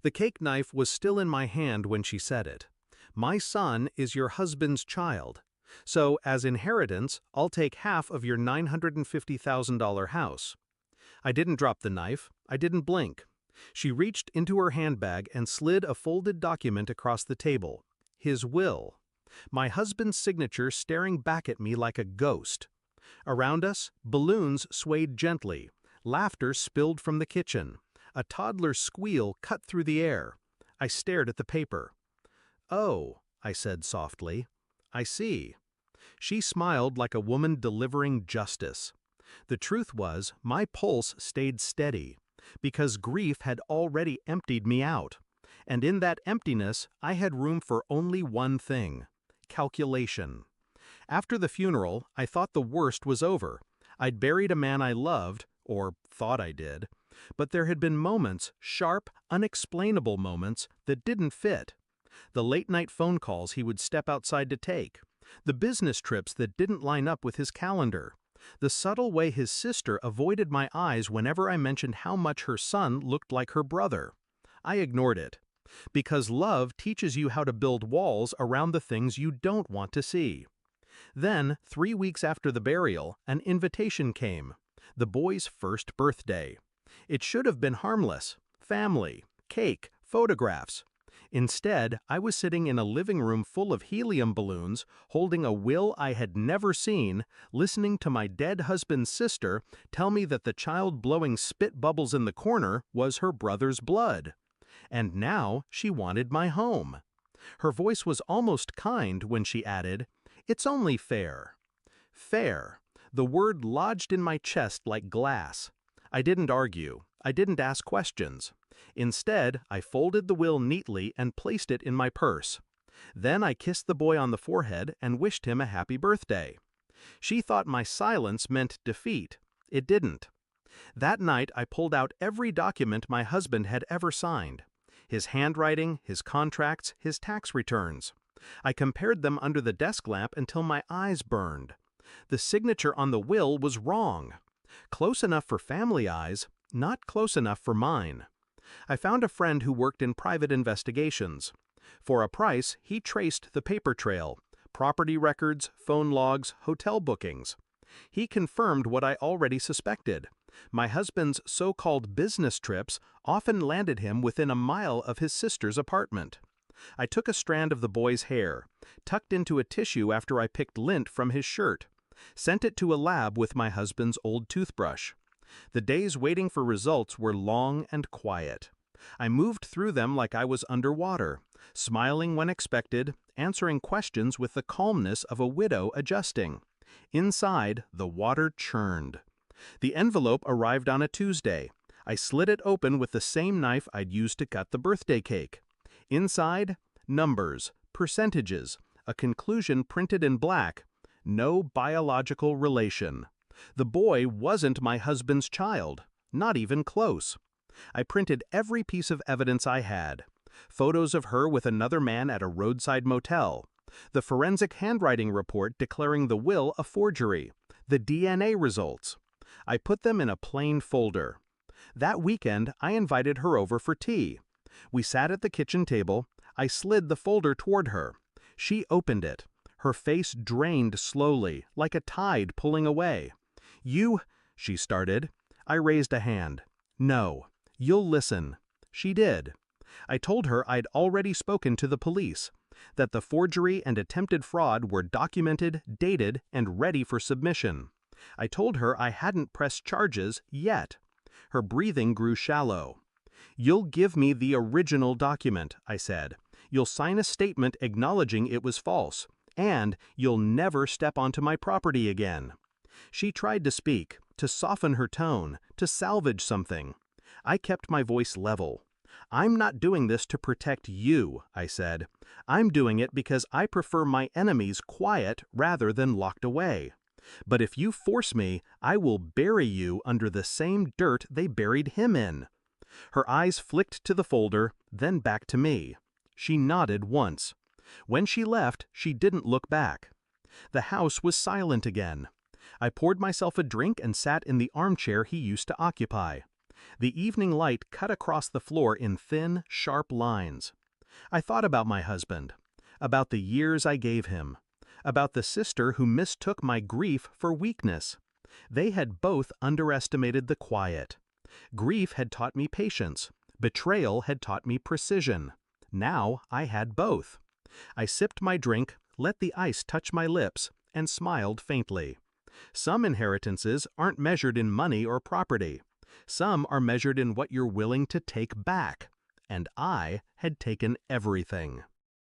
The cake knife was still in my hand when she said it. My son is your husband's child. So, as inheritance, I'll take half of your $950,000 house. I didn't drop the knife. I didn't blink. She reached into her handbag and slid a folded document across the table. His will. My husband's signature staring back at me like a ghost. Around us, balloons swayed gently. Laughter spilled from the kitchen. A toddler's squeal cut through the air. I stared at the paper. "Oh," I said softly. "I see." She smiled like a woman delivering justice. The truth was, my pulse stayed steady, because grief had already emptied me out. And in that emptiness, I had room for only one thing: calculation. After the funeral, I thought the worst was over. I'd buried a man I loved, or thought I did, but there had been moments, sharp, unexplainable moments, that didn't fit. The late-night phone calls he would step outside to take, the business trips that didn't line up with his calendar, the subtle way his sister avoided my eyes whenever I mentioned how much her son looked like her brother. I ignored it. Because love teaches you how to build walls around the things you don't want to see. Then, 3 weeks after the burial, an invitation came. The boy's first birthday. It should have been harmless. Family, cake, photographs. Instead, I was sitting in a living room full of helium balloons, holding a will I had never seen, listening to my dead husband's sister tell me that the child blowing spit bubbles in the corner was her brother's blood. And now she wanted my home. Her voice was almost kind when she added, "It's only fair." Fair. The word lodged in my chest like glass. I didn't argue. I didn't ask questions. Instead, I folded the will neatly and placed it in my purse. Then I kissed the boy on the forehead and wished him a happy birthday. She thought my silence meant defeat. It didn't. That night I pulled out every document my husband had ever signed. His handwriting, his contracts, his tax returns. I compared them under the desk lamp until my eyes burned. The signature on the will was wrong. Close enough for family eyes, not close enough for mine. I found a friend who worked in private investigations. For a price, he traced the paper trail: property records, phone logs, hotel bookings. He confirmed what I already suspected. My husband's so-called business trips often landed him within a mile of his sister's apartment. I took a strand of the boy's hair, tucked into a tissue after I picked lint from his shirt, sent it to a lab with my husband's old toothbrush. The days waiting for results were long and quiet. I moved through them like I was underwater, smiling when expected, answering questions with the calmness of a widow adjusting. Inside, the water churned. The envelope arrived on a Tuesday. I slit it open with the same knife I'd used to cut the birthday cake. Inside, numbers, percentages, a conclusion printed in black: no biological relation. The boy wasn't my husband's child, not even close. I printed every piece of evidence I had. Photos of her with another man at a roadside motel. The forensic handwriting report declaring the will a forgery. The DNA results. I put them in a plain folder. That weekend, I invited her over for tea. We sat at the kitchen table. I slid the folder toward her. She opened it. Her face drained slowly, like a tide pulling away. "You," she started. I raised a hand. "No. You'll listen." She did. I told her I'd already spoken to the police, that the forgery and attempted fraud were documented, dated, and ready for submission. I told her I hadn't pressed charges yet. Her breathing grew shallow. "You'll give me the original document," I said. "You'll sign a statement acknowledging it was false, and you'll never step onto my property again." She tried to speak, to soften her tone, to salvage something. I kept my voice level. "I'm not doing this to protect you," I said. "I'm doing it because I prefer my enemies quiet rather than locked away. But if you force me, I will bury you under the same dirt they buried him in." Her eyes flicked to the folder, then back to me. She nodded once. When she left, she didn't look back. The house was silent again. I poured myself a drink and sat in the armchair he used to occupy. The evening light cut across the floor in thin, sharp lines. I thought about my husband, about the years I gave him, about the sister who mistook my grief for weakness. They had both underestimated the quiet. Grief had taught me patience. Betrayal had taught me precision. Now I had both. I sipped my drink, let the ice touch my lips, and smiled faintly. Some inheritances aren't measured in money or property. Some are measured in what you're willing to take back. And I had taken everything.